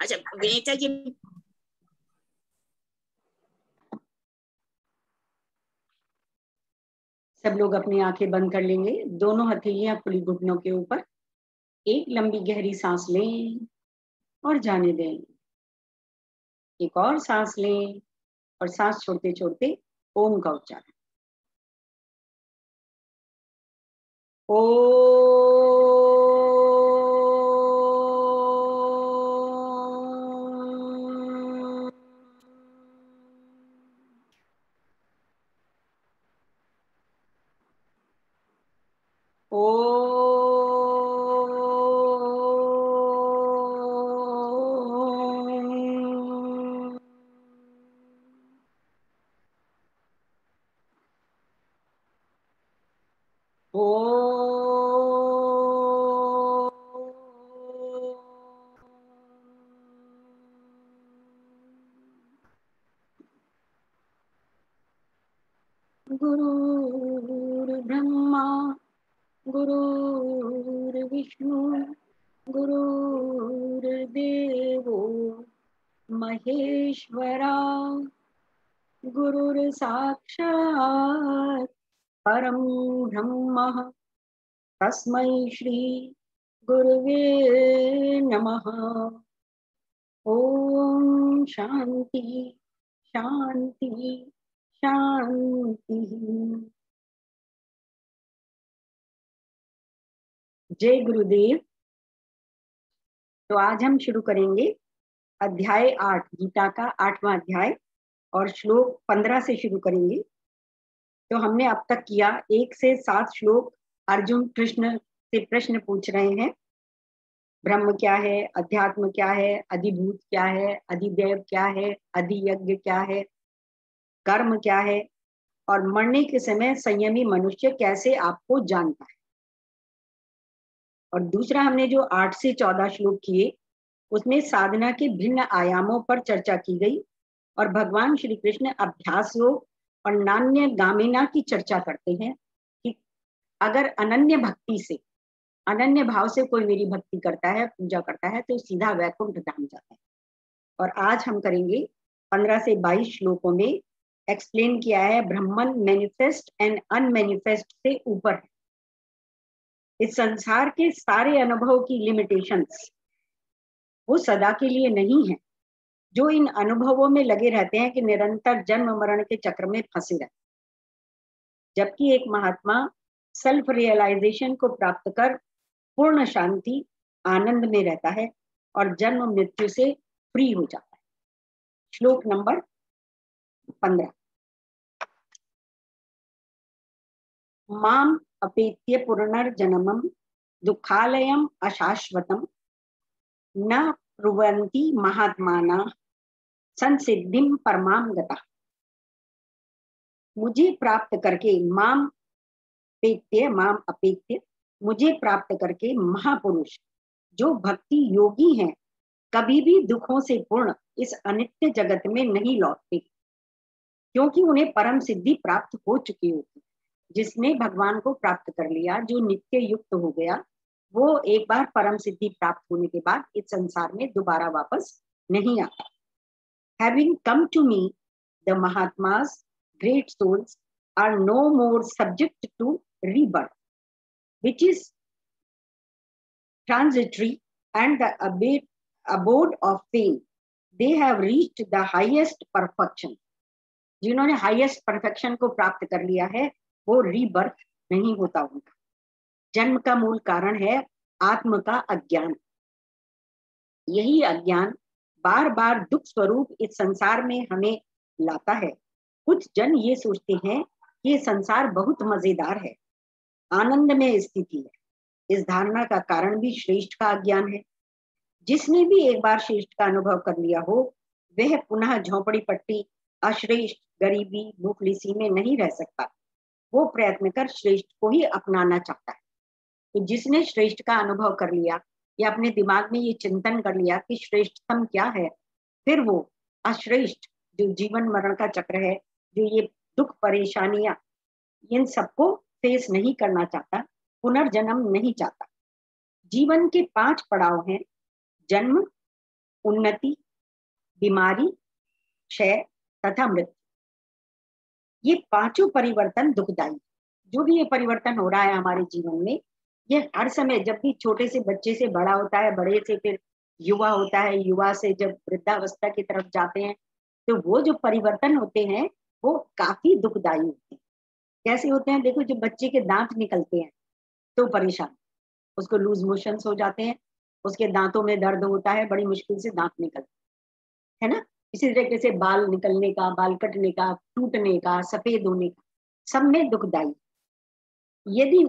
अच्छा विनीता जी, सब लोग अपनी आंखें बंद कर लेंगे, दोनों हथेलियां खुली घुटनों के ऊपर। एक लंबी गहरी सांस लें और जाने दें। एक और सांस लें और सांस छोड़ते छोड़ते ओम का उच्चारण। ओ गुरुर्ब्रह्मा गुरुर्विष्णु गुरुर्देवो महेश्वरा गुरुर्साक्षात् परं ब्रह्म तस्मै श्री गुरुवे नमः। ओम शांति शांति शांति। जय गुरुदेव। तो आज हम शुरू करेंगे अध्याय 8, गीता का 8वां अध्याय और श्लोक 15 से शुरू करेंगे। तो हमने अब तक किया 1 से 7 श्लोक। अर्जुन कृष्ण से प्रश्न पूछ रहे हैं, ब्रह्म क्या है, अध्यात्म क्या है, अधिभूत क्या है, अधिदेव क्या है, अधियज्ञ क्या है, कर्म क्या है, और मरने के समय संयमी मनुष्य कैसे आपको जानता है। और दूसरा हमने जो 8 से 14 श्लोक किए उसमें साधना के भिन्न आयामों पर चर्चा की गई और भगवान श्री कृष्ण अभ्यास योग और नान्य गामिना की चर्चा करते हैं कि अगर अनन्य भक्ति से, अनन्य भाव से कोई मेरी भक्ति करता है, पूजा करता है, तो सीधा वैकुंठ धाम जाता है। और आज हम करेंगे 15 से 22 श्लोकों में एक्सप्लेन किया है ब्रह्मन मैनिफेस्ट एंड अनमैनिफेस्ट से ऊपर है। इस संसार के सारे अनुभव की लिमिटेशंस वो सदा के लिए नहीं है। जो इन अनुभवों में लगे रहते हैं कि निरंतर जन्म मरण के चक्र में फंसे रहते, जबकि एक महात्मा सेल्फ रियलाइजेशन को प्राप्त कर पूर्ण शांति आनंद में रहता है और जन्म मृत्यु से फ्री हो जाता है। श्लोक नंबर 15। माम अपेत्य पुनर्जन्मम दुःखालयम अशाश्वतम न ब्रुवन्ति महात्माना संसिद्धिम परमाम गता। मुझे प्राप्त करके, माम अपेत्य, माम अपेत्य, मुझे प्राप्त करके महापुरुष जो भक्ति योगी हैं कभी भी दुखों से पूर्ण इस अनित्य जगत में नहीं लौटते, क्योंकि उन्हें परम सिद्धि प्राप्त हो चुकी होती। जिसने भगवान को प्राप्त कर लिया, जो नित्य युक्त हो गया, वो एक बार परम सिद्धि प्राप्त होने के बाद इस संसार में दोबारा वापस नहीं आता। Having come to me, the Mahatmas, great souls, are no more subject to rebirth, which is transitory, and the abode of fame. They have reached the highest perfection. जिन्होंने हाईएस्ट परफेक्शन को प्राप्त कर लिया है वो रीबर्थ नहीं होता उनका। जन्म का मूल कारण है आत्म का अज्ञान। यही अज्ञान बार बार दुख स्वरूप इस संसार में हमें लाता है। कुछ जन ये सोचते हैं कि ये संसार बहुत मजेदार है, आनंद में स्थिति है। इस धारणा का कारण भी श्रेष्ठ का अज्ञान है। जिसने भी एक बार श्रेष्ठ का अनुभव कर लिया हो वह पुनः झोपड़ी पट्टी, अश्रेष्ठ, गरीबी, भूखलिसी में नहीं रह सकता। वो प्रयत्न कर श्रेष्ठ को ही अपनाना चाहता है। तो जिसने श्रेष्ठ का अनुभव कर लिया या अपने दिमाग में ये चिंतन कर लिया कि श्रेष्ठतम क्या है, फिर वो अश्रेष्ठ जो जीवन मरण का चक्र है, जो ये दुख परेशानियां, इन सबको फेस नहीं करना चाहता, पुनर्जन्म नहीं चाहता। जीवन के 5 पड़ाव हैं: जन्म, उन्नति, बीमारी, क्षय तथा मृत्यु, ये पांचों परिवर्तन दुखदायी। जो भी ये परिवर्तन हो रहा है हमारे जीवन में, ये हर समय, जब भी छोटे से बच्चे से बड़ा होता है, बड़े से फिर युवा होता है, युवा से जब वृद्धावस्था की तरफ जाते हैं, तो वो जो परिवर्तन होते हैं वो काफी दुखदायी होते हैं। कैसे होते हैं? देखो, जब बच्चे के दांत निकलते हैं तो परेशान, उसको लूज मोशंस हो जाते हैं, उसके दांतों में दर्द होता है, बड़ी मुश्किल से दांत निकलते है ना। इसी तरीके से बाल निकलने का, बाल कटने का, टूटने का, सफेद होने का, सब में दुखदायी। यदि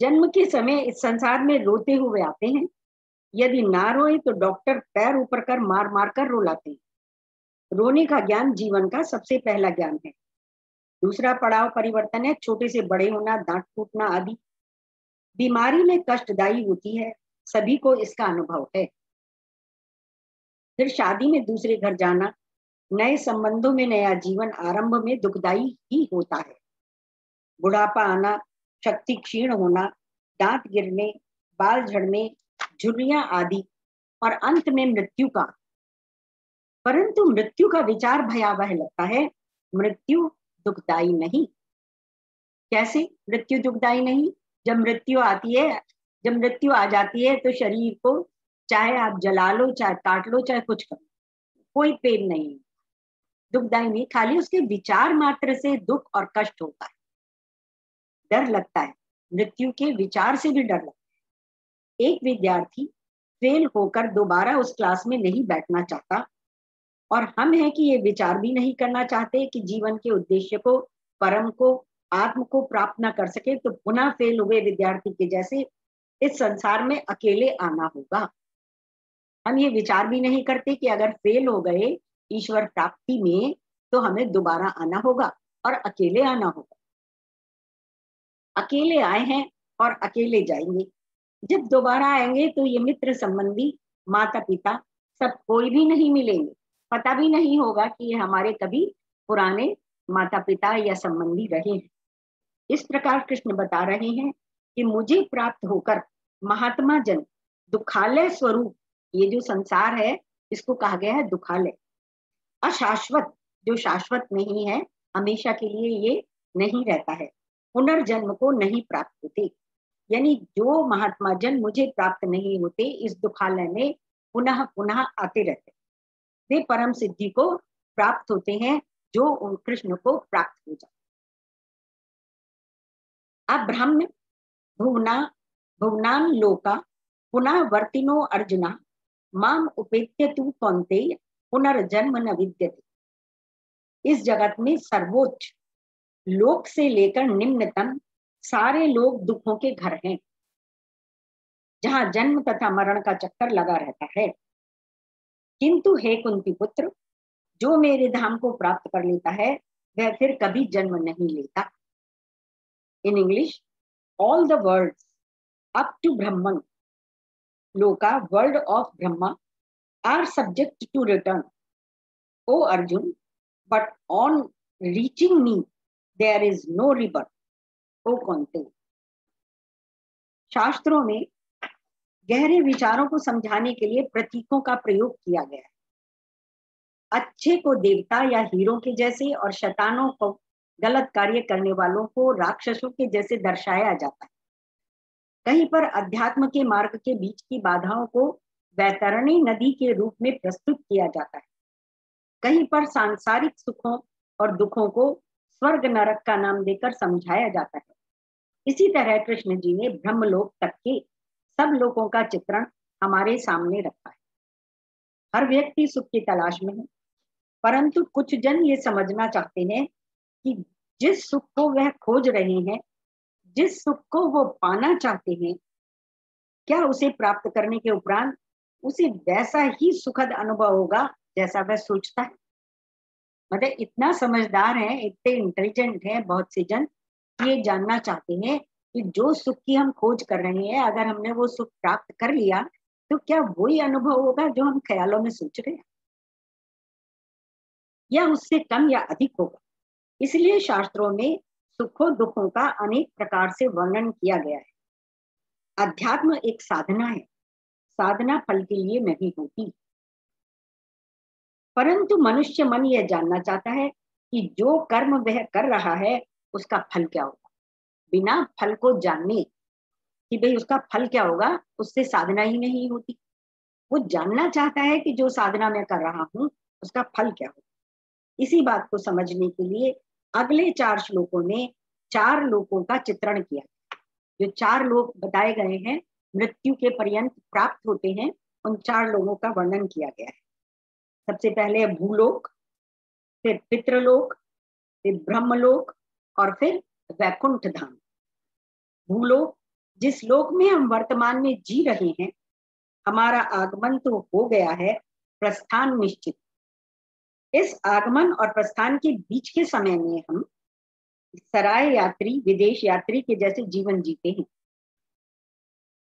जन्म के समय इस संसार में रोते हुए आते हैं, यदि ना रोए तो डॉक्टर पैर ऊपर कर मार मार कर रुलाते हैं। रोने का ज्ञान जीवन का सबसे पहला ज्ञान है। दूसरा पड़ाव परिवर्तन है, छोटे से बड़े होना, दांत टूटना आदि। बीमारी में कष्टदायी होती है, सभी को इसका अनुभव है। फिर शादी में दूसरे घर जाना, नए संबंधों में नया जीवन आरंभ में दुखदायी ही होता है। बुढ़ापा आना, शक्ति क्षीण होना, दांत गिरने, बाल झड़ने, झुर्रियां आदि, और अंत में मृत्यु का। परंतु मृत्यु का विचार भयावह लगता है, मृत्यु दुखदायी नहीं। कैसे मृत्यु दुखदायी नहीं? जब मृत्यु आती है, जब मृत्यु आ जाती है तो शरीर को चाहे आप जला लो, चाहे काट लो, चाहे कुछ करो, कोई पेन नहीं, दुखदायी नहीं। खाली उसके विचार मात्र से दुख और कष्ट होता है, डर लगता है, मृत्यु के विचार से भी डर लगता है। एक विद्यार्थी फेल होकर दोबारा उस क्लास में नहीं बैठना चाहता, और हम हैं कि ये विचार भी नहीं करना चाहते कि जीवन के उद्देश्य को, परम को, आत्म को प्राप्त ना कर सके तो पुनः फेल हुए विद्यार्थी के जैसे इस संसार में अकेले आना होगा। हम ये विचार भी नहीं करते कि अगर फेल हो गए ईश्वर प्राप्ति में तो हमें दोबारा आना होगा और अकेले आना होगा। अकेले आए हैं और अकेले जाएंगे। जब दोबारा आएंगे तो ये मित्र संबंधी, माता पिता, सब कोई भी नहीं मिलेंगे। पता भी नहीं होगा कि ये हमारे कभी पुराने माता पिता या संबंधी रहे हैं। इस प्रकार कृष्ण बता रहे हैं कि मुझे प्राप्त होकर महात्मा जन दुखालय स्वरूप, ये जो संसार है इसको कहा गया है दुखालय, अशाश्वत, जो शाश्वत नहीं है, हमेशा के लिए ये नहीं रहता है, पुनर्जन्म को नहीं प्राप्त होते। यानी जो महात्मा जन मुझे प्राप्त नहीं होते, इस दुखालय में पुनः पुनः आते रहते, वे परम सिद्धि को प्राप्त होते हैं, जो कृष्ण को प्राप्त हो जाते। अब ब्रह्म भुवना भुवनान लोका पुनः वर्तिनो अर्जुना माम उपेत्य तू कौन्तेय पुनर्जन्म न विद्यते। इस जगत में सर्वोच्च लोक से लेकर निम्नतम सारे लोग दुखों के घर हैं, जहां जन्म तथा मरण का चक्कर लगा रहता है। किंतु हे कुंती पुत्र, जो मेरे धाम को प्राप्त कर लेता है वह फिर कभी जन्म नहीं लेता। In English, all the words up to Brahman loka, world of Brahma, are subject to return, O Arjun, but on reaching me there is no rebirth, O Kaunteya. शास्त्रों में गहरे विचारों को समझाने के लिए प्रतीकों का प्रयोग किया गया है। अच्छे को देवता या हीरो के जैसे और शैतानों को, गलत कार्य करने वालों को राक्षसों के जैसे दर्शाया जाता है। कहीं पर अध्यात्म के मार्ग के बीच की बाधाओं को वैतरणी नदी के रूप में प्रस्तुत किया जाता है। कहीं पर सांसारिक सुखों और दुखों को स्वर्ग नरक का नाम देकर समझाया जाता है। इसी तरह कृष्ण जी ने ब्रह्मलोक तक के सब लोगों का चित्रण हमारे सामने रखा है। हर व्यक्ति सुख की तलाश में है, परंतु कुछ जन ये समझना चाहते हैं कि जिस सुख को वह खोज रहे हैं, जिस सुख को वो पाना चाहते हैं, क्या उसे प्राप्त करने के उपरांत उसे वैसा ही सुखद अनुभव होगा जैसा वह सोचता है। मतलब इतना समझदार है, इतने इंटेलिजेंट है बहुत से जन, ये जानना चाहते हैं कि जो सुख की हम खोज कर रहे हैं, अगर हमने वो सुख प्राप्त कर लिया तो क्या वही अनुभव होगा जो हम ख्यालों में सोच रहे हैं, या उससे कम या अधिक होगा। इसलिए शास्त्रों में सुखों दुखों का अनेक प्रकार से वर्णन किया गया है। अध्यात्म एक साधना है, साधना फल के लिए नहीं होती। परंतु मनुष्य मन यह जानना चाहता है कि जो कर्म वह कर रहा है उसका फल क्या होगा। बिना फल को जानने कि भाई उसका फल क्या होगा, उससे साधना ही नहीं होती। वो जानना चाहता है कि जो साधना मैं कर रहा हूँ उसका फल क्या होगा। इसी बात को समझने के लिए अगले 4 श्लोकों में 4 लोकों का चित्रण किया। जो 4 लोक बताए गए हैं मृत्यु के पर्यंत प्राप्त होते हैं, उन 4 लोगों का वर्णन किया गया है। सबसे पहले भूलोक, फिर पितृलोक, फिर ब्रह्मलोक और फिर वैकुंठ धाम। भूलोक, जिस लोक में हम वर्तमान में जी रहे हैं, हमारा आगमन तो हो गया है, प्रस्थान निश्चित। इस आगमन और प्रस्थान के बीच के समय में हम सराय यात्री, विदेश यात्री के जैसे जीवन जीते हैं।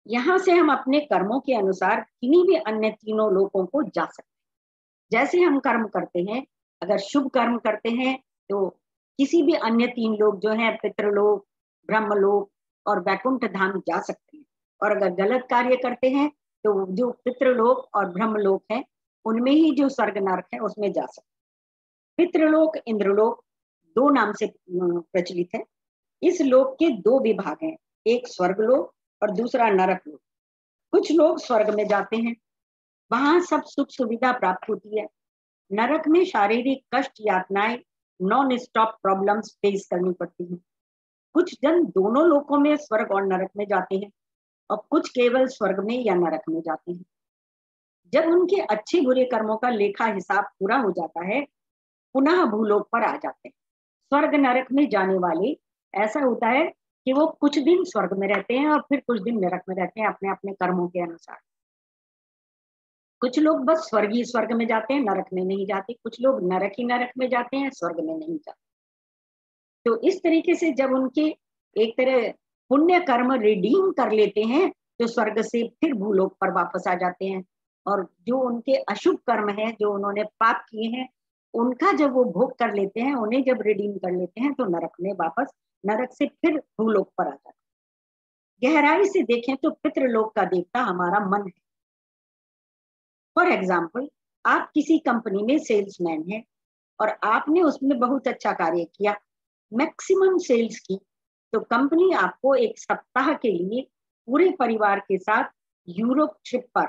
यहाँ से हम अपने कर्मों के अनुसार किन्हीं भी अन्य तीनों लोकों को जा सकते हैं। जैसे हम कर्म करते हैं, अगर शुभ कर्म करते हैं तो किसी भी अन्य 3 लोक जो है, पितृलोक, ब्रह्मलोक और वैकुंठ धाम जा सकते हैं। और अगर गलत कार्य करते हैं तो जो पितृलोक और ब्रह्मलोक है उनमें ही जो स्वर्ग नरक है उसमें जा सकते हैं। पितृलोक इंद्रलोक 2 नाम से प्रचलित है। इस लोक के 2 विभाग हैं, एक स्वर्गलोक और दूसरा नरक लोक। कुछ लोग स्वर्ग में जाते हैं, वहां सब सुख सुविधा प्राप्त होती है। नरक में शारीरिक कष्ट, यातनाएं, नॉन स्टॉप प्रॉब्लम्स फेस करनी पड़ती हैं। कुछ जन दोनों लोकों में, स्वर्ग और नरक में जाते हैं और कुछ केवल स्वर्ग में या नरक में जाते हैं। जब उनके अच्छे बुरे कर्मों का लेखा हिसाब पूरा हो जाता है, पुनः भूलोक पर आ जाते हैं। स्वर्ग नरक में जाने वाले, ऐसा होता है कि वो कुछ दिन स्वर्ग में रहते हैं और फिर कुछ दिन नरक में रहते हैं, अपने अपने कर्मों के अनुसार। कुछ लोग बस स्वर्गीय स्वर्ग में जाते हैं, नरक में नहीं जाते। कुछ लोग नरक ही नरक में जाते हैं, स्वर्ग में नहीं जाते। तो इस तरीके से जब उनके एक तरह पुण्य कर्म रिडीम कर लेते हैं तो स्वर्ग से फिर भूलोक पर वापस आ जाते हैं। और जो उनके अशुभ कर्म है, जो उन्होंने पाप किए हैं, उनका जब वो भोग कर लेते हैं, उन्हें जब रिडीम कर लेते हैं तो नरक में वापस, नरक से फिर भूलोक पर आ जाते हैं। गहराई से देखें तो पितृलोक का देवता हमारा मन है। फॉर एग्जाम्पल, आप किसी कंपनी में सेल्समैन हैं और आपने उसमें बहुत अच्छा कार्य किया, मैक्सिमम सेल्स की, तो कंपनी आपको 1 सप्ताह के लिए पूरे परिवार के साथ यूरोप ट्रिप पर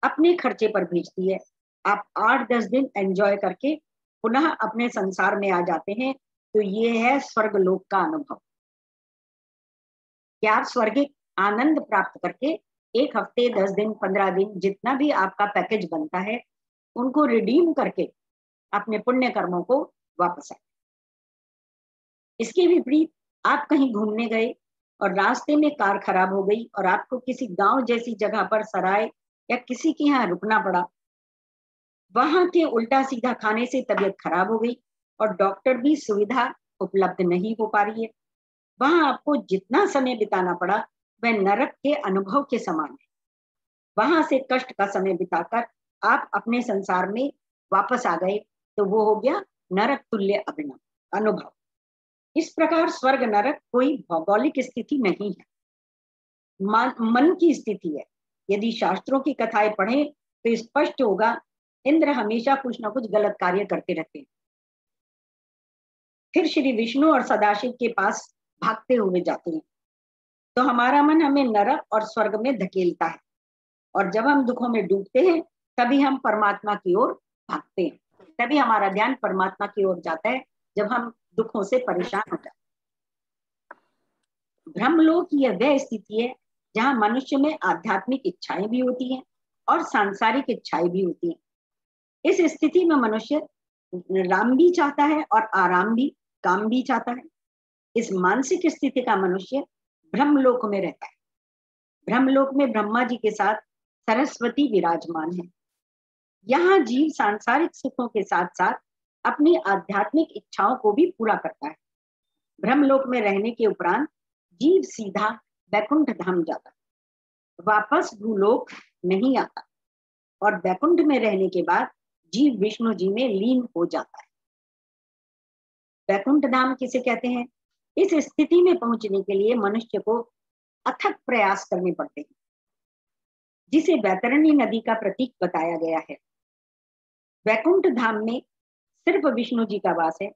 अपने खर्चे पर भेजती है। आप 8-10 दिन एंजॉय करके पुनः अपने संसार में आ जाते हैं। तो ये है स्वर्गलोक का अनुभव कि आप स्वर्गिक आनंद प्राप्त करके 1 हफ्ते, 10 दिन, 15 दिन, जितना भी आपका पैकेज बनता है, उनको रिडीम करके अपने पुण्य कर्मों को वापस आए। इसके विपरीत, आप कहीं घूमने गए और रास्ते में कार खराब हो गई और आपको किसी गांव जैसी जगह पर, सराय या किसी के यहाँ रुकना पड़ा। वहां के उल्टा सीधा खाने से तबीयत खराब हो गई और डॉक्टर भी सुविधा उपलब्ध नहीं हो पा रही है। वहां आपको जितना समय बिताना पड़ा वह नरक के अनुभव के समान है। वहां से कष्ट का समय बिताकर आप अपने संसार में वापस आ गए तो वो हो गया नरक तुल्य अनुभव। इस प्रकार स्वर्ग नरक कोई भौगोलिक स्थिति नहीं है, मन की स्थिति है। यदि शास्त्रों की कथाएं पढ़ें तो स्पष्ट होगा, इंद्र हमेशा कुछ ना कुछ गलत कार्य करते रहते हैं, फिर श्री विष्णु और सदाशिव के पास भागते हुए जाते हैं। तो हमारा मन हमें नरक और स्वर्ग में धकेलता है और जब हम दुखों में डूबते हैं तभी हम परमात्मा की ओर भागते हैं, तभी हमारा ध्यान परमात्मा की ओर जाता है जब हम दुखों से परेशान हो जाते हैं। ब्रह्मलोक यह वह स्थिति है जहां मनुष्य में आध्यात्मिक इच्छाएं भी होती हैं और सांसारिक इच्छाएं भी होती हैं। इस स्थिति में मनुष्य राम भी चाहता है और आराम भी, काम भी चाहता है। इस मानसिक स्थिति का मनुष्य ब्रह्मलोक में रहता है। ब्रह्मलोक में ब्रह्मा जी के साथ सरस्वती विराजमान है। यहाँ जीव सांसारिक सुखों के साथ साथ अपनी आध्यात्मिक इच्छाओं को भी पूरा करता है। ब्रह्मलोक में रहने के उपरांत जीव सीधा वैकुंठ धाम जाता है, वापस भूलोक नहीं आता। और वैकुंठ में रहने के बाद जीव विष्णु जी में लीन हो जाता है। वैकुंठ धाम किसे कहते हैं? इस स्थिति में पहुंचने के लिए मनुष्य को अथक प्रयास करने पड़ते हैं, जिसे वैतरणी नदी का प्रतीक बताया गया है। वैकुंठ धाम में सिर्फ विष्णु जी का वास है।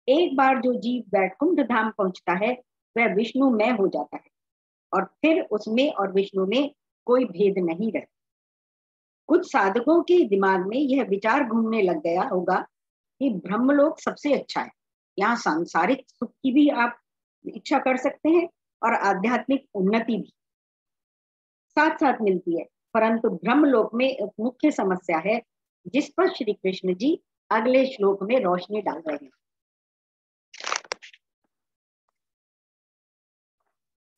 एक बार जो जीव वैकुंठ धाम पहुंचता है वह विष्णुमय हो जाता है और फिर उसमें और विष्णु में कोई भेद नहीं रहता। कुछ साधकों के दिमाग में यह विचार घूमने लग गया होगा कि ब्रह्मलोक सबसे अच्छा है, यहाँ सांसारिक सुख की भी आप इच्छा कर सकते हैं और आध्यात्मिक उन्नति भी साथ साथ मिलती है। परंतु ब्रह्मलोक में एक मुख्य समस्या है जिस पर श्री कृष्ण जी अगले श्लोक में रोशनी डाल रहे हैं।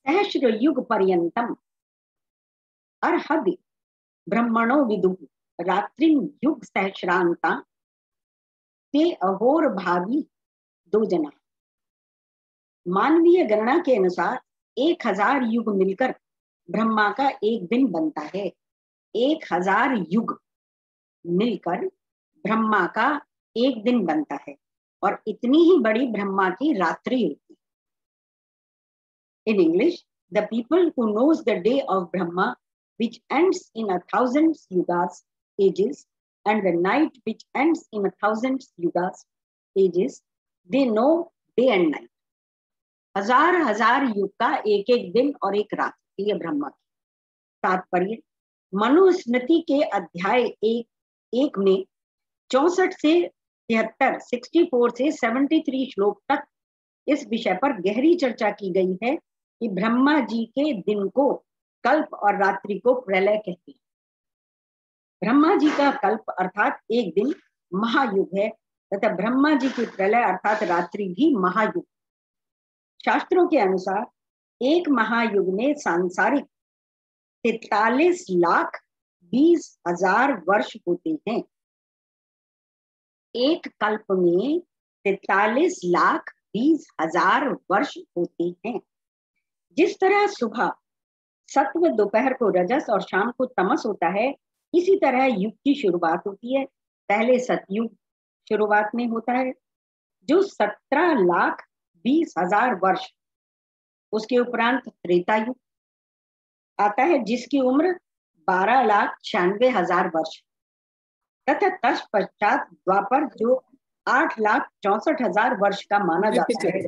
सहस्र युग पर्यंतम अर्हद ब्रह्मणो विदुः रात्रिं युग सहस्रांता ते अहोर भावी दो जना। मानवीय गणना के अनुसार 1000 युग मिलकर ब्रह्मा का एक दिन बनता है। 1000 युग मिलकर ब्रह्मा का एक दिन बनता है और इतनी ही बड़ी ब्रह्मा की रात्रि होती है। In English, the people who knows the day of Brahma, which ends in 1000 yugas ages, and the night which ends in 1000 yugas ages, they know day and night. 1000 युग का एक एक दिन और एक रात, ये ब्रह्मा की तात्पर्य। मनुस्मृति के अध्याय 1 में 64 से 73, 64 से 73 श्लोक तक इस विषय पर गहरी चर्चा की गई है कि ब्रह्मा जी के दिन को कल्प और रात्रि को प्रलय कहते हैं। ब्रह्मा जी का कल्प अर्थात एक दिन महायुग है तथा ब्रह्मा जी की प्रलय अर्थात रात्रि भी महायुग। शास्त्रों के अनुसार एक महायुग में सांसारिक 43,20,000 वर्ष होते हैं। एक कल्प में 43,20,000 वर्ष होते हैं। जिस तरह सुबह सत्व, दोपहर को रजस और शाम को तमस होता है, इसी तरह युग की शुरुआत होती है। पहले सतयुग शुरुआत में होता है जो 17,20,000 वर्ष, उसके उपरांत त्रेता युग आता है जिसकी उम्र 12,96,000 वर्ष, तथा तत्पश्चात द्वापर जो 8,64,000 वर्ष का माना जाता है,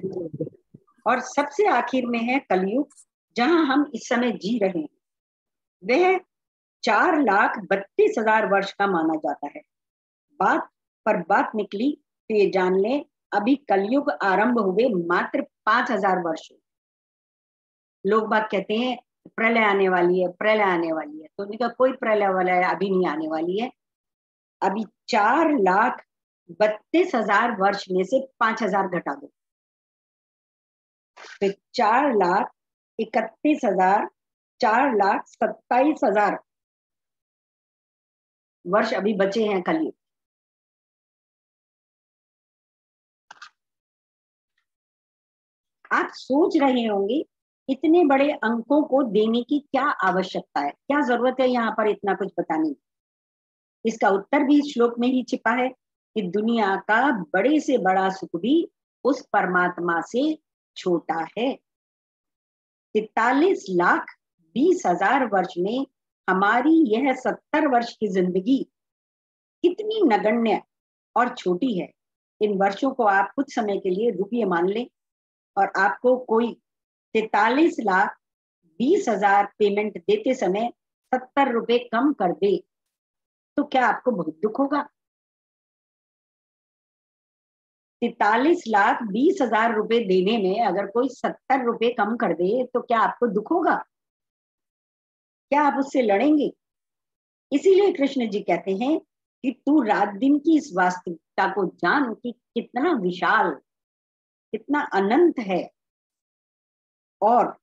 और सबसे आखिर में है कलयुग जहां हम इस समय जी रहे हैं, वह 4,32,000 वर्ष का माना जाता है। बात पर बात निकली तो ये जान लें अभी कलयुग आरंभ हुए मात्र 5,000 वर्ष। लोग बात कहते हैं प्रलय आने वाली है, प्रलय आने वाली है, तो उनका कोई प्रलय वाला अभी नहीं आने वाली है। अभी 4,32,000 वर्ष में से 5,000 घटा दो तो 4,31,000, 4,27,000 वर्ष अभी बचे हैं कलयुग। आप सोच रहे होंगे इतने बड़े अंकों को देने की क्या आवश्यकता है, क्या जरूरत है यहाँ पर इतना कुछ बताने की। इसका उत्तर भी श्लोक में ही छिपा है कि दुनिया का बड़े से बड़ा सुख भी उस परमात्मा से छोटा है। 43,20,000 वर्ष में हमारी यह 70 वर्ष की जिंदगी कितनी नगण्य और छोटी है। इन वर्षों को आप कुछ समय के लिए रुपये मान लें और आपको कोई 43,20,000 पेमेंट देते समय 70 रुपए कम कर दे तो क्या आपको बहुत दुख होगा? 43,20,000 रुपए देने में अगर कोई 70 रुपए कम कर दे तो क्या आपको दुख होगा? क्या आप उससे लड़ेंगे? इसीलिए कृष्ण जी कहते हैं कि तू रात दिन की इस वास्तविकता को जान कि कितना विशाल, कितना अनंत है, और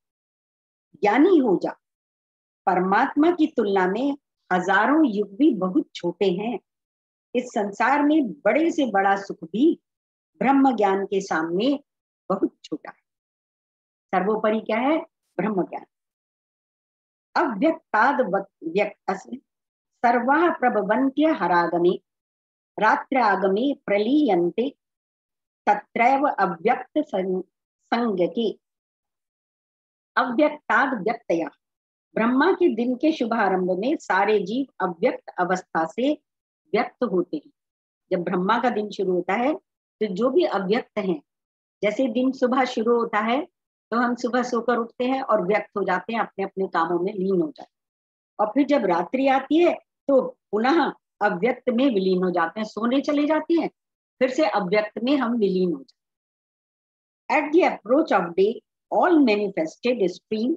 ज्ञानी हो जा। परमात्मा की तुलना में हजारों युग भी बहुत छोटे हैं। इस संसार में बड़े से बड़ा सुख भी ब्रह्म ज्ञान के सामने बहुत छोटा है। सर्वोपरि क्या है? ब्रह्म ज्ञान। अव्यक्ताद व्यक्त सर्वा प्रभवन्त्य हरागमे रात्र्यागमे प्रलीयन्ते तत्रैव अव्यक्त संज्ञके। अव्यक्ताद व्यक्तया, ब्रह्मा के दिन के शुभारंभ में सारे जीव अव्यक्त अवस्था से व्यक्त होते हैं। जब ब्रह्मा का दिन शुरू होता है तो जो भी अव्यक्त हैं, जैसे दिन सुबह शुरू होता है तो हम सुबह सोकर उठते हैं और व्यक्त हो जाते हैं, अपने अपने कामों में लीन हो जाते हैं। और फिर जब रात्रि आती है तो पुनः अव्यक्त में विलीन हो जाते हैं, सोने चले जाते हैं, फिर से अव्यक्त में हम विलीन हो जाते हैं। At the approach of day all manifested stream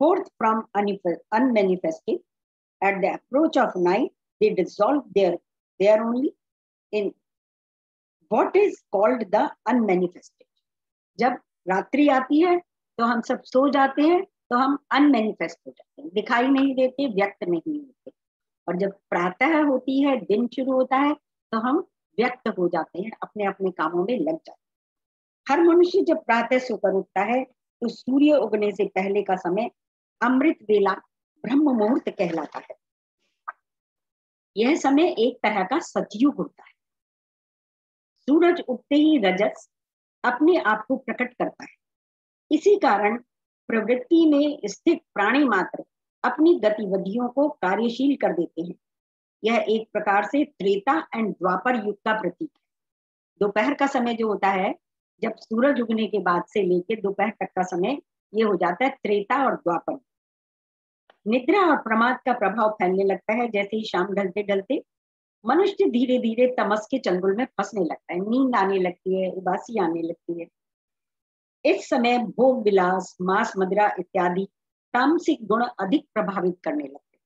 forth from unmanifested. At the approach of night, they dissolve there only in what is called the unmanifested. जब रात्रि आती है तो हम सब सो जाते हैं, तो हम अनमैनिफेस्ट हो जाते हैं, दिखाई नहीं देते, व्यक्त नहीं होते। और जब प्रातः होती है, दिन शुरू होता है, तो हम व्यक्त हो जाते हैं, अपने अपने कामों में लग जाते हैं। हर मनुष्य जब प्रातः सोकर उठता है तो सूर्य उगने से पहले का समय अमृत वेला ब्रह्म मुहूर्त कहलाता है। यह समय एक तरह का सतयुग होता है। सूरज उगते ही रजस अपने आप को प्रकट करता है। इसी कारण प्रवृत्ति में स्थित प्राणी मात्र अपनी गतिविधियों को कार्यशील कर देते हैं। यह एक प्रकार से त्रेता एंड द्वापर युग का प्रतीक है। दोपहर का समय जो होता है, जब सूरज उगने के बाद से लेकर दोपहर तक का समय, ये हो जाता है त्रेता और द्वापर। निद्रा और प्रमाद का प्रभाव फैलने लगता है। जैसे ही शाम ढलते ढलते मनुष्य धीरे धीरे तमस के चंगुल में फंसने लगता है, नींद आने लगती है, उदासी आने लगती है। इस समय भोग विलास, मांस मदिरा इत्यादि तामसिक गुण अधिक प्रभावित करने लगते हैं।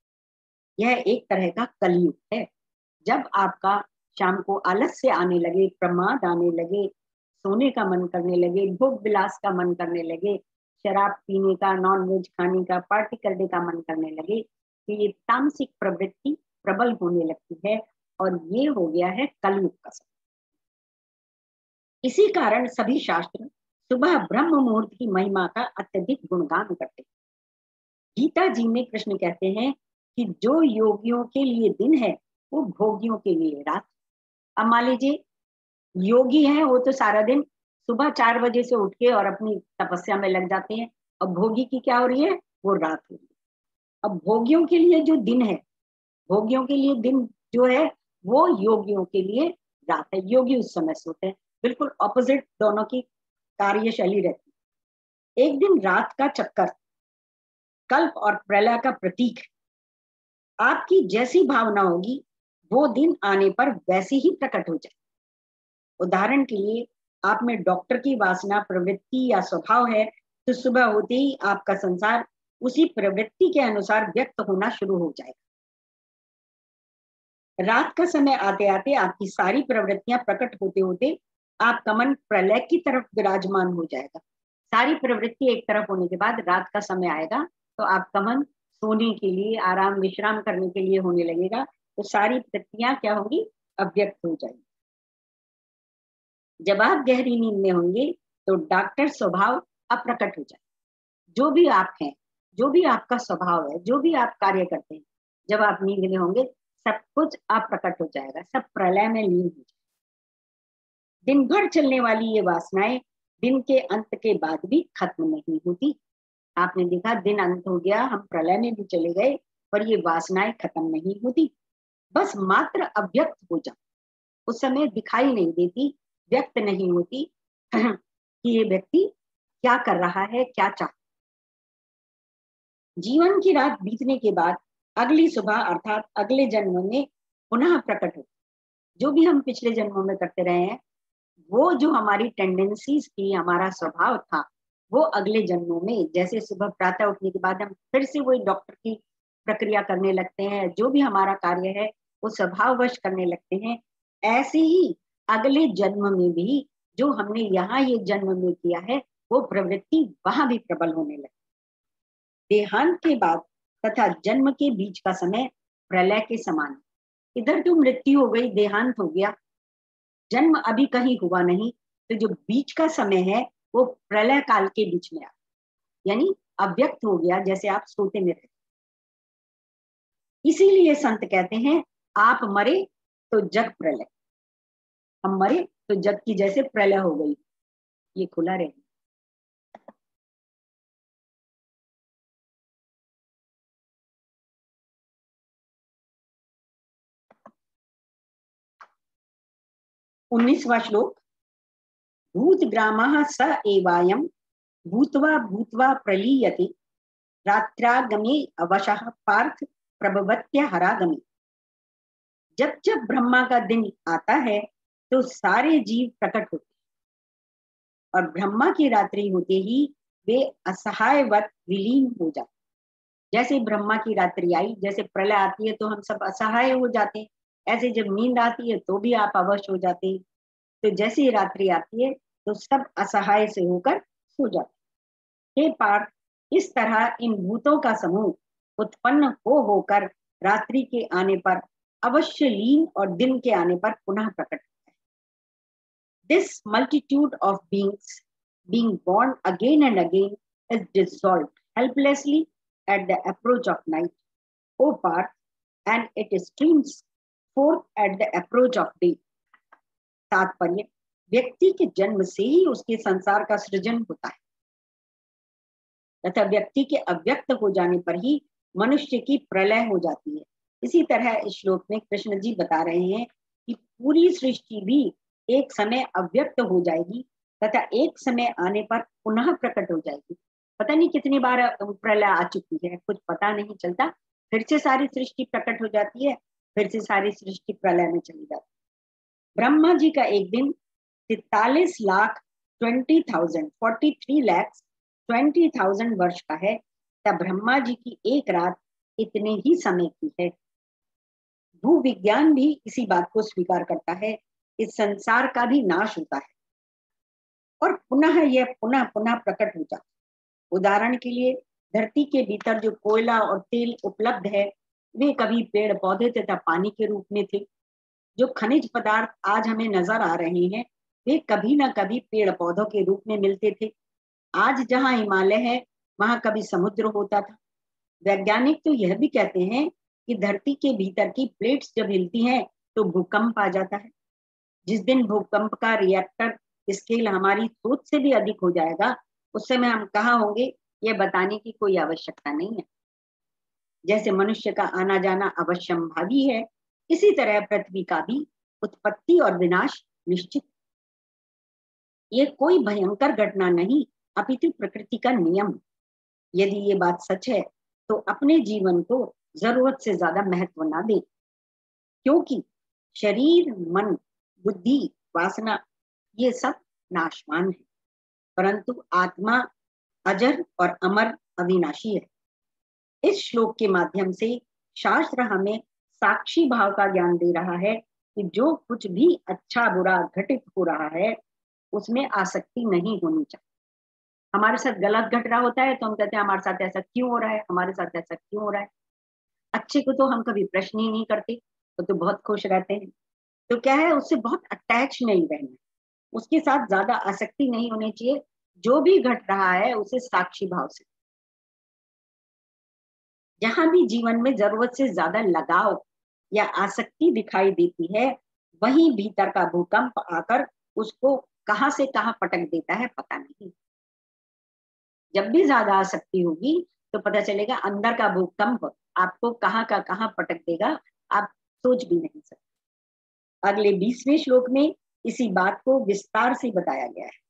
यह एक तरह का कलयुग है। जब आपका शाम को आलस से आने लगे, प्रमाद आने लगे, सोने का मन करने लगे, भोग विलास का मन करने लगे, शराब पीने का, नॉन वेज खाने का, पार्टी करने का मन करने लगे, कि ये तामसिक प्रवृत्ति प्रबल होने लगती है और ये हो गया है कलयुग का समय। इसी कारण सभी शास्त्र सुबह ब्रह्म मुहूर्त की महिमा का अत्यधिक गुणगान करते हैं। गीता जी में कृष्ण कहते हैं कि जो योगियों के लिए दिन है वो भोगियों के लिए रात। अब मान लीजिए योगी है, वो तो सारा दिन सुबह 4 बजे से उठ के और अपनी तपस्या में लग जाते हैं। अब भोगी की क्या हो रही है, वो रात हो रही है। अब भोगियों के लिए जो दिन है, भोगियों के लिए दिन जो है वो योगियों के लिए रात है। योगी उस समय सोते हैं। बिल्कुल ऑपोजिट दोनों की कार्यशैली रहती है। एक दिन रात का चक्कर कल्प और प्रलय का प्रतीक है। आपकी जैसी भावना होगी वो दिन आने पर वैसी ही प्रकट हो जाए। उदाहरण के लिए आप में डॉक्टर की वासना, प्रवृत्ति या स्वभाव है, तो सुबह होते ही आपका संसार उसी प्रवृत्ति के अनुसार व्यक्त होना शुरू हो जाएगा। रात का समय आते आते आपकी सारी प्रवृत्तियां प्रकट होते होते आपका मन प्रलय की तरफ विराजमान हो जाएगा। सारी प्रवृत्ति एक तरफ होने के बाद रात का समय आएगा तो आपका मन सोने के लिए, आराम विश्राम करने के लिए होने लगेगा। तो सारी वृत्तियां क्या होंगी, अव्यक्त हो जाएंगी। जब आप गहरी नींद में होंगे तो डॉक्टर स्वभाव अप्रकट हो जाए। जो भी आप हैं, जो भी आपका स्वभाव है, जो भी आप कार्य करते हैं, जब आप नींद में होंगे सब कुछ अप्रकट हो जाएगा, सब प्रलय में लीन हो जाएगा। दिन भर चलने वाली ये वासनाएं दिन के अंत के बाद भी खत्म नहीं होती। आपने देखा दिन अंत हो गया, हम प्रलय में भी चले गए, पर ये वासनाएं खत्म नहीं होती, बस मात्र अव्यक्त हो जाती। उस समय दिखाई नहीं देती, व्यक्त नहीं होती कि ये व्यक्ति क्या कर रहा है, क्या चाहता। जीवन की रात बीतने के बाद अगली सुबह अर्थात अगले जन्म में पुनः प्रकट हो। जो भी हम पिछले जन्मों में करते रहे हैं, वो जो हमारी टेंडेंसीज थी, हमारा स्वभाव था, वो अगले जन्मों में, जैसे सुबह प्रातः उठने के बाद हम फिर से वही डॉक्टर की प्रक्रिया करने लगते हैं, जो भी हमारा कार्य है वो स्वभाववश करने लगते हैं। ऐसे ही अगले जन्म में भी जो हमने यहाँ ये जन्म में किया है वो प्रवृत्ति वहां भी प्रबल होने लगती। देहांत के बाद तथा जन्म के बीच का समय प्रलय के समान। इधर तो मृत्यु हो गई, देहांत हो गया, जन्म अभी कहीं हुआ नहीं, तो जो बीच का समय है वो प्रलय काल के बीच में आ, यानी अव्यक्त हो गया, जैसे आप सोते में रहते। इसीलिए संत कहते हैं आप मरे तो जग प्रलय, हम मरे तो जग की जैसे प्रलय हो गई। ये खुला रहे। 19वां श्लोक। भूतग्रामः स एवायं भूत्वा भूत्वा प्रलीयते रात्रागमे अवशः पार्थ प्रभवत्य हरागमे। जब जब ब्रह्मा का दिन आता है तो सारे जीव प्रकट होते हैं और ब्रह्मा की रात्रि होते ही वे असहायवत विलीन हो जाते। जैसे ब्रह्मा की रात्रि आई, जैसे प्रलय आती है तो हम सब असहाय हो जाते हैं, ऐसे जब नींद आती है तो भी आप अवश हो जाते हैं। तो जैसे ही रात्रि आती है तो सब असहाय से होकर सो जाते। हे पार्थ, इस तरह इन भूतों का समूह उत्पन्न होकर रात्रि के आने पर अवश्य लीन और दिन के आने पर पुनः प्रकट होता है। This multitude of beings being born again and again is dissolved helplessly at the approach of night, O Parth, and it streams forth at the approach of day. तात्पर्य, व्यक्ति के जन्म से ही उसके संसार का सृजन होता है तथा व्यक्ति के अव्यक्त हो जाने पर ही मनुष्य की प्रलय हो जाती है। इसी तरह इस श्लोक में कृष्ण जी बता रहे हैं कि पूरी सृष्टि भी एक समय अव्यक्त हो जाएगी तथा एक समय आने पर पुनः प्रकट हो जाएगी। पता नहीं कितनी बार प्रलय आ चुकी है, कुछ पता नहीं चलता, फिर से सारी सृष्टि प्रकट हो जाती है, फिर से सारी सृष्टि प्रलय में चली जाती है। ब्रह्मा जी का एक दिन 43,20,000 वर्ष का है, तब ब्रह्मा जी की एक रात इतने ही समय की है। भू विज्ञान भी इसी बात को स्वीकार करता है, इस संसार का भी नाश होता है और पुनः यह पुनः पुनः प्रकट हो जाता है। उदाहरण के लिए धरती के भीतर जो कोयला और तेल उपलब्ध है वे कभी पेड़ पौधे तथा पानी के रूप में थे। जो खनिज पदार्थ आज हमें नजर आ रहे हैं वे कभी ना कभी पेड़ पौधों के रूप में मिलते थे। आज जहाँ हिमालय है वहां कभी समुद्र होता था। वैज्ञानिक तो यह भी कहते हैं कि धरती के भीतर की प्लेट्स जब हिलती हैं तो भूकंप आ जाता है। जिस दिन भूकंप का रिएक्टर स्केल हमारी सोच से भी अधिक हो जाएगा उस समय हम कहाँ होंगे यह बताने की कोई आवश्यकता नहीं है। जैसे मनुष्य का आना जाना अवश्यंभावी है, इसी तरह पृथ्वी का भी उत्पत्ति और विनाश निश्चित। ये कोई भयंकर घटना नहीं अपितु प्रकृति का नियम। यदि ये बात सच है तो अपने जीवन को जरूरत से ज्यादा महत्व ना दे, क्योंकि शरीर, मन, बुद्धि, वासना ये सब नाशवान है, परंतु आत्मा अजर और अमर अविनाशी है। इस श्लोक के माध्यम से शास्त्र हमें साक्षी भाव का ज्ञान दे रहा है कि जो कुछ भी अच्छा बुरा घटित हो रहा है उसमें आसक्ति नहीं होनी चाहिए। हमारे साथ गलत घट रहा होता है तो हम कहते हैं हमारे साथ ऐसा क्यों हो रहा है, हमारे साथ ऐसा क्यों हो रहा है। अच्छे को तो हम कभी प्रश्न ही नहीं करते, तो बहुत खुश रहते हैं। तो क्या है, उससे बहुत अटैच नहीं रहना, उसके साथ ज्यादा आसक्ति नहीं होनी चाहिए। जो भी घट रहा है उसे साक्षी भाव से। जहां भी जीवन में जरूरत से ज्यादा लगाव या आसक्ति दिखाई देती है वहीं भीतर का भूकंप आकर उसको कहां से कहां पटक देता है पता नहीं। जब भी ज्यादा आसक्ति होगी तो पता चलेगा अंदर का भूकंप आपको कहां का कहां पटक देगा, आप सोच भी नहीं सकते। अगले 20वें श्लोक में इसी बात को विस्तार से बताया गया है।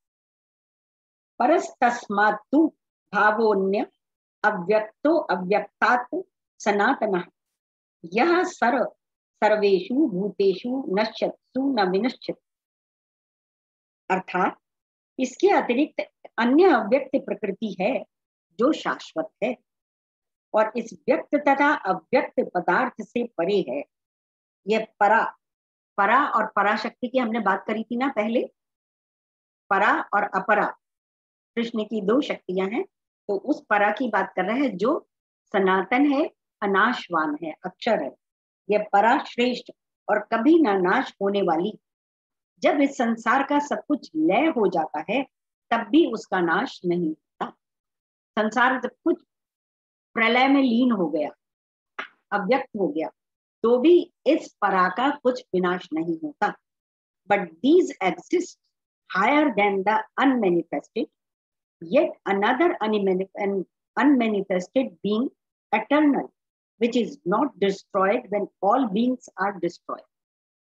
परस्तस्मात्तु भावोन्य अव्यक्तो अव्यक्तात् सनातनः यह सर्वेषु भूतेषु नश्यत्सु न विनश्यति। अर्थात इसके अतिरिक्त अन्य अव्यक्त प्रकृति है जो शाश्वत है और इस व्यक्त तथा अव्यक्त पदार्थ से परे है। यह परा और पराशक्ति की हमने बात करी थी ना पहले। परा और अपरा कृष्ण की दो शक्तियां हैं, तो उस परा की बात कर रहे हैं जो सनातन है, अनाशवान है, अक्षर है। यह परा श्रेष्ठ और कभी ना नाश होने वाली। जब इस संसार का सब कुछ लय हो जाता है तब भी उसका नाश नहीं होता। संसार जब कुछ प्रलय में लीन हो गया, अव्यक्त हो गया, तो भी इस परा का कुछ विनाश नहीं होता। But these exist higher than the unmanifested, yet another unmanifested being, eternal, which is not destroyed when all beings are destroyed.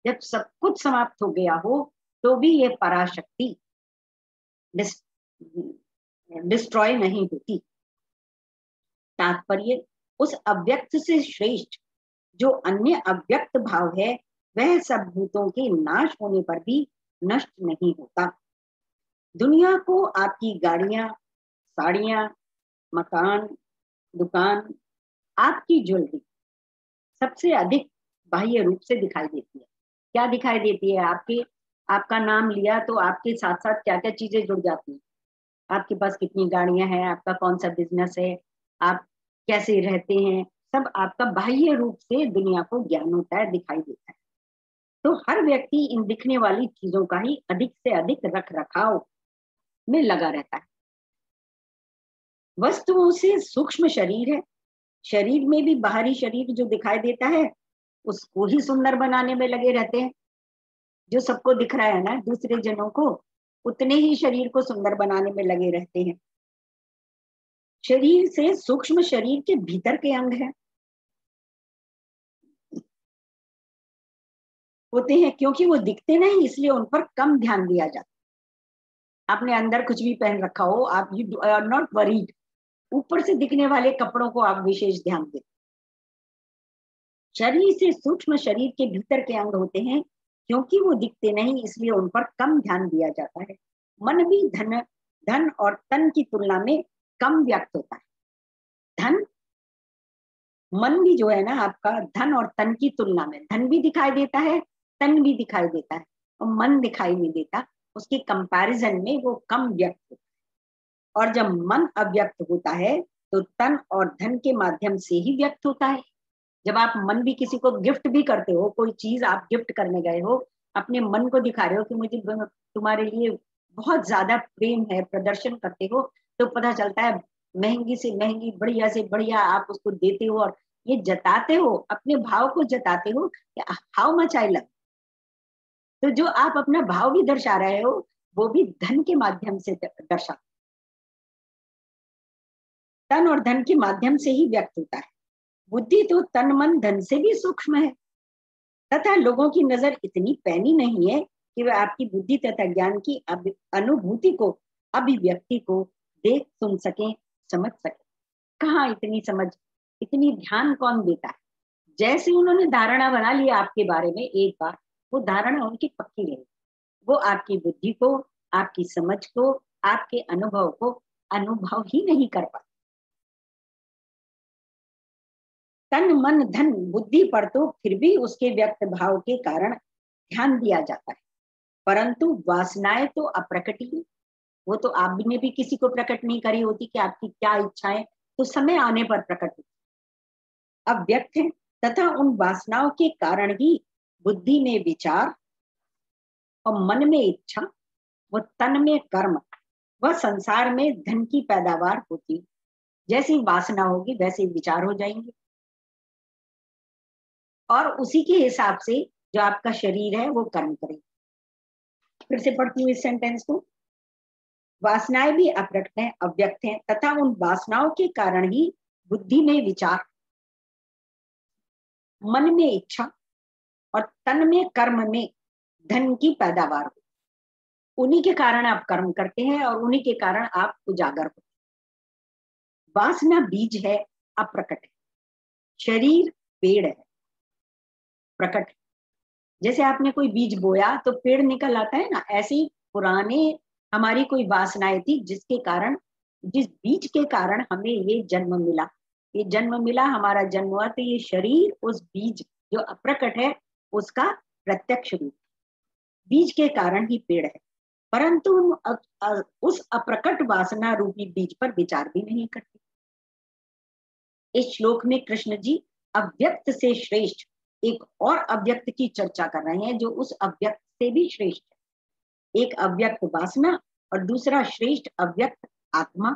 जब सब कुछ समाप्त हो गया हो तो भी ये पराशक्ति डिस्ट्रॉय नहीं होती। तात्पर्य, उस अव्यक्त से श्रेष्ठ जो अन्य अव्यक्त भाव है, वह सब भूतों के नाश होने पर भी नष्ट नहीं होता। दुनिया को आपकी गाड़ियां, साड़ियां, मकान, दुकान, आपकी ज्वेलरी सबसे अधिक बाह्य रूप से दिखाई देती है। क्या दिखाई देती है? आपका नाम लिया तो आपके साथ साथ क्या क्या चीजें जुड़ जाती हैं। आपके पास कितनी गाड़ियां हैं, आपका कौन सा बिजनेस है, आप कैसे रहते हैं, सब आपका बाह्य रूप से दुनिया को ज्ञान होता है, दिखाई देता है। तो हर व्यक्ति इन दिखने वाली चीजों का ही अधिक से अधिक रख रखाव में लगा रहता है। वस्तुओं से सूक्ष्म शरीर है। शरीर में भी बाहरी शरीर जो दिखाई देता है उसको ही सुंदर बनाने में लगे रहते हैं। जो सबको दिख रहा है ना, दूसरे जनों को, उतने ही शरीर को सुंदर बनाने में लगे रहते हैं। शरीर से सूक्ष्म शरीर के भीतर के अंग हैं, होते हैं, क्योंकि वो दिखते नहीं इसलिए उन पर कम ध्यान दिया जाता। आपने अंदर कुछ भी पहन रखा हो, आप यू आर नॉट वरीड, ऊपर से दिखने वाले कपड़ों को आप विशेष ध्यान देते। शरीर से सूक्ष्म शरीर के भीतर के अंग होते हैं, क्योंकि वो दिखते नहीं इसलिए उन पर कम ध्यान दिया जाता है। मन भी धन और तन की तुलना में कम व्यक्त होता है। धन, मन भी जो है ना आपका, धन और तन की तुलना में धन भी दिखाई देता है, तन भी दिखाई देता है, और मन दिखाई नहीं देता। उसके कंपैरिजन में वो कम व्यक्त होता है। और जब मन अव्यक्त होता है तो तन और धन के माध्यम से ही व्यक्त होता है। जब आप मन भी किसी को गिफ्ट भी करते हो, कोई चीज आप गिफ्ट करने गए हो, अपने मन को दिखा रहे हो कि मुझे तुम्हारे लिए बहुत ज्यादा प्रेम है, प्रदर्शन करते हो, तो पता चलता है महंगी से महंगी, बढ़िया से बढ़िया आप उसको देते हो, और ये जताते हो, अपने भाव को जताते हो कि हाउ मच आई लव। तो जो आप अपना भाव भी दर्शा रहे हो वो भी धन के माध्यम से दर्शा, तन और धन के माध्यम से ही व्यक्त होता है। बुद्धि तो तन मन धन से भी सूक्ष्म है, तथा लोगों की नजर इतनी पैनी नहीं है कि वह आपकी बुद्धि तथा ज्ञान की अनुभूति को, अभिव्यक्ति को देख सुन सके, समझ सके। कहाँ इतनी समझ, इतनी ध्यान कौन देता है? जैसे उन्होंने धारणा बना लिया आपके बारे में एक बार, वो धारणा उनकी पक्की रही, वो आपकी बुद्धि को, आपकी समझ को, आपके अनुभव को अनुभव ही नहीं कर पाते। तन मन धन बुद्धि पर तो फिर भी उसके व्यक्त भाव के कारण ध्यान दिया जाता है, परंतु वासनाएं तो अप्रकट ही, वो तो आपने भी किसी को प्रकट नहीं करी होती कि आपकी क्या इच्छाएं, तो समय आने पर प्रकट होती, अव्यक्त है। तथा उन वासनाओं के कारण ही बुद्धि में विचार और मन में इच्छा, वो तन में कर्म, वह संसार में धन की पैदावार होती। जैसी वासना होगी वैसे विचार हो जाएंगे, और उसी के हिसाब से जो आपका शरीर है वो कर्म करेगा। फिर से पढ़ती हूँ इस सेंटेंस को। वासनाएं भी अप्रकट हैं, अव्यक्त हैं, तथा उन वासनाओं के कारण ही बुद्धि में विचार, मन में इच्छा और तन में कर्म में धन की पैदावार हो। उन्हीं के कारण आप कर्म करते हैं और उन्हीं के कारण आप उजागर होते हैं। वासना बीज है, अप्रकट है। शरीर पेड़ है, प्रकट है। जैसे आपने कोई बीज बोया तो पेड़ निकल आता है ना, ऐसे ही पुराने हमारी कोई वासनाएं थी जिसके कारण, जिस बीज के कारण हमें ये जन्म मिला, ये जन्म मिला, हमारा जन्म हुआ, तो ये शरीर उस बीज जो अप्रकट है उसका प्रत्यक्ष रूप, बीज के कारण ही पेड़ है। परंतु उस अप्रकट वासना रूपी बीज पर विचार भी नहीं करते। इस श्लोक में कृष्ण जी अव्यक्त से श्रेष्ठ एक और अव्यक्त की चर्चा कर रहे हैं, जो उस अव्यक्त से भी श्रेष्ठ है। एक अव्यक्त वासना और दूसरा श्रेष्ठ अव्यक्त आत्मा।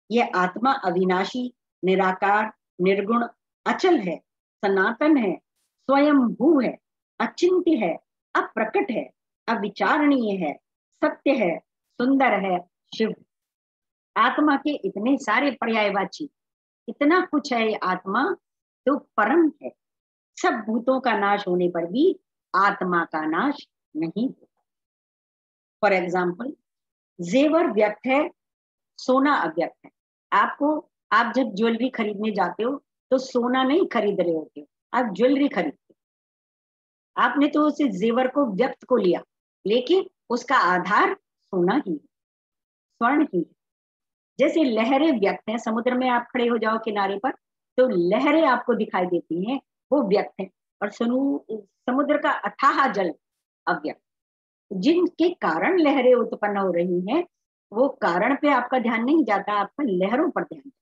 यह आत्मा अविनाशी, निराकार, निर्गुण, अचल है, सनातन है, स्वयंभू है, अचिंत्य है, अप्रकट है, अविचारणीय है, सत्य है, सुंदर है, शिव। आत्मा के इतने सारे पर्यायवाची, इतना कुछ है ये आत्मा, तो परम है। सब भूतों का नाश होने पर भी आत्मा का नाश नहीं होता। फॉर एग्जाम्पल, जेवर व्यक्त है, सोना अव्यक्त है। आप जब ज्वेलरी खरीदने जाते हो तो सोना नहीं खरीद रहे होते हो, आप ज्वेलरी खरीदते हो। आपने तो उसे जेवर को, व्यक्त को लिया, लेकिन उसका आधार सोना ही है, स्वर्ण ही है। जैसे लहरें व्यक्त हैं, समुद्र में आप खड़े हो जाओ किनारे पर तो लहरें आपको दिखाई देती हैं, वो व्यक्त है। और समुद्र का अथाह जल अव्यक्त। जिनके कारण लहरें उत्पन्न हो रही हैं, वो कारण पे आपका ध्यान नहीं जाता, आपका लहरों पर ध्यान जाता।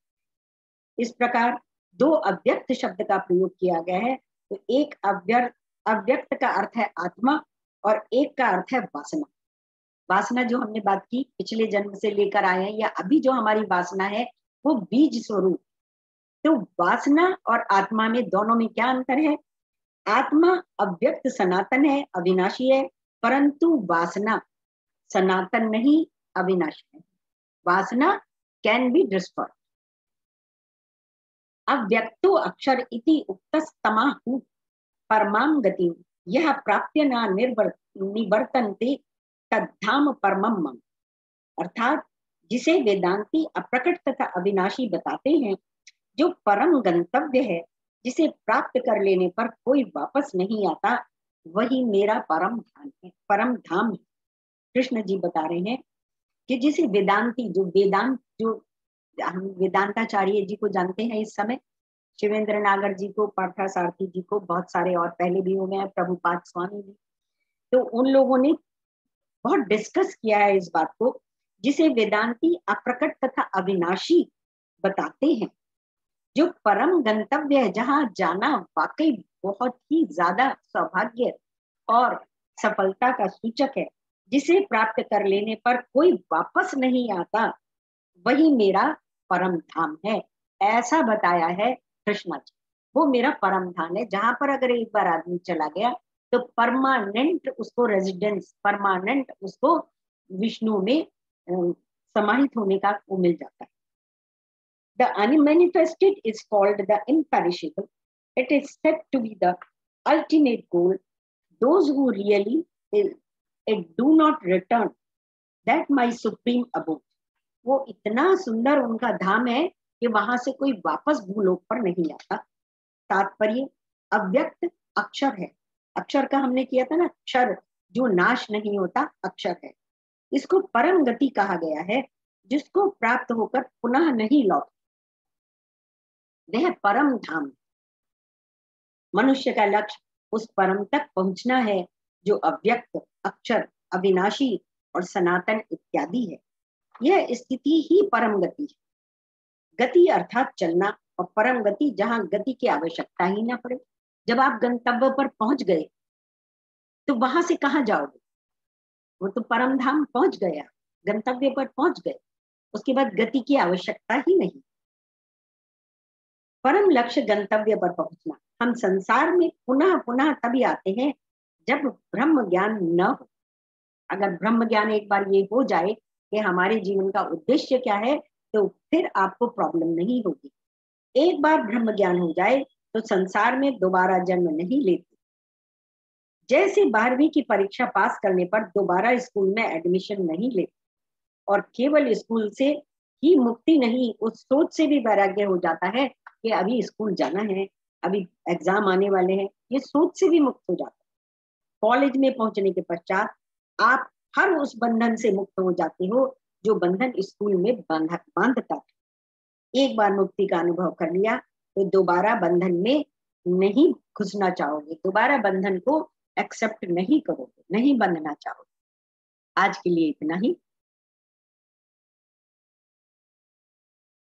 इस प्रकार दो अव्यक्त शब्द का प्रयोग किया गया है। तो एक अव्यक्त का अर्थ है आत्मा, और एक का अर्थ है वासना। वासना जो हमने बात की, पिछले जन्म से लेकर आए हैं या अभी जो हमारी वासना है, वो बीज स्वरूप। तो वासना और आत्मा में, दोनों में क्या अंतर है? आत्मा अव्यक्त सनातन है, अविनाशी है, परंतु वासना सनातन नहीं, अविनाशी है। वासना कैन बी डिस्ट्रॉयड। अव्यक्तो अक्षर इति उक्तस्तमाहु परमां गति यह प्राप्य न निवर्तन्ते तद्धाम परमम मम। अर्थात जिसे वेदांती अप्रकट तथा अविनाशी बताते हैं, जो परम गंतव्य है, जिसे प्राप्त कर लेने पर कोई वापस नहीं आता, वही मेरा परम धाम है, परम धाम है। कृष्ण जी बता रहे हैं कि जिसे वेदांती, जो हम वेदांताचार्य जी को जानते हैं इस समय, शिवेंद्र नागर जी को, पार्थसारथी जी को, बहुत सारे और पहले भी हो गए हैं, प्रभुपाद स्वामी जी, तो उन लोगों ने बहुत डिस्कस किया है इस बात को, जिसे वेदांती अप्रकट तथा अविनाशी बताते हैं, जो परम गंतव्य है, जहां जाना वाकई बहुत ही ज्यादा सौभाग्य और सफलता का सूचक है, जिसे प्राप्त कर लेने पर कोई वापस नहीं आता, वही मेरा परम धाम है। ऐसा बताया है कृष्ण जी। वो मेरा परम धाम है, जहां पर अगर एक बार आदमी चला गया तो परमानेंट उसको रेजिडेंस, परमानेंट उसको विष्णु में समाहित होने का वो मिल जाता है। The unmanifested is called the imperishable. It is said to be the ultimate goal. Those who really it do not return, that my supreme abode. वो इतना सुंदर उनका धाम है कि वहां से कोई वापस भूलोक पर नहीं आता। तात्पर्य, अव्यक्त अक्षर है। अक्षर का हमने किया था ना, अक्षर जो नाश नहीं होता, अक्षर है। इसको परम गति कहा गया है, जिसको प्राप्त होकर पुनः नहीं लौट, वह परम धाम। मनुष्य का लक्ष्य उस परम तक पहुंचना है, जो अव्यक्त, अक्षर, अविनाशी और सनातन इत्यादि है। यह स्थिति ही परम गति है। गति अर्थात चलना, और परम गति जहां गति की आवश्यकता ही ना पड़े। जब आप गंतव्य पर पहुंच गए तो वहां से कहाँ जाओगे? वो तो परम धाम पहुंच गया, गंतव्य पर पहुंच गए, उसके बाद गति की आवश्यकता ही नहीं। परम लक्ष्य गंतव्य पर पहुंचना। हम संसार में पुनः पुनः तभी आते हैं जब ब्रह्म ज्ञान न हो। अगर ब्रह्म ज्ञान एक बार ये हो जाए कि हमारे जीवन का उद्देश्य क्या है, तो फिर आपको प्रॉब्लम नहीं होगी। एक बार ब्रह्म ज्ञान हो जाए तो संसार में दोबारा जन्म नहीं लेते। जैसे 12वीं की परीक्षा पास करने पर दोबारा स्कूल में एडमिशन नहीं लेते, और केवल स्कूल से ही मुक्ति नहीं, उस सोच से भी वैराग्य हो जाता है कि अभी स्कूल जाना है, अभी एग्जाम आने वाले हैं, ये सोच से भी मुक्त हो जाता है। कॉलेज में पहुंचने के पश्चात आप हर उस बंधन से मुक्त हो जाते हो जो बंधन स्कूल में बांधता था। एक बार मुक्ति का अनुभव कर लिया तो दोबारा बंधन में नहीं घुसना चाहोगे, दोबारा बंधन को एक्सेप्ट नहीं करोगे, नहीं बंधना चाहोगे। आज के लिए इतना ही।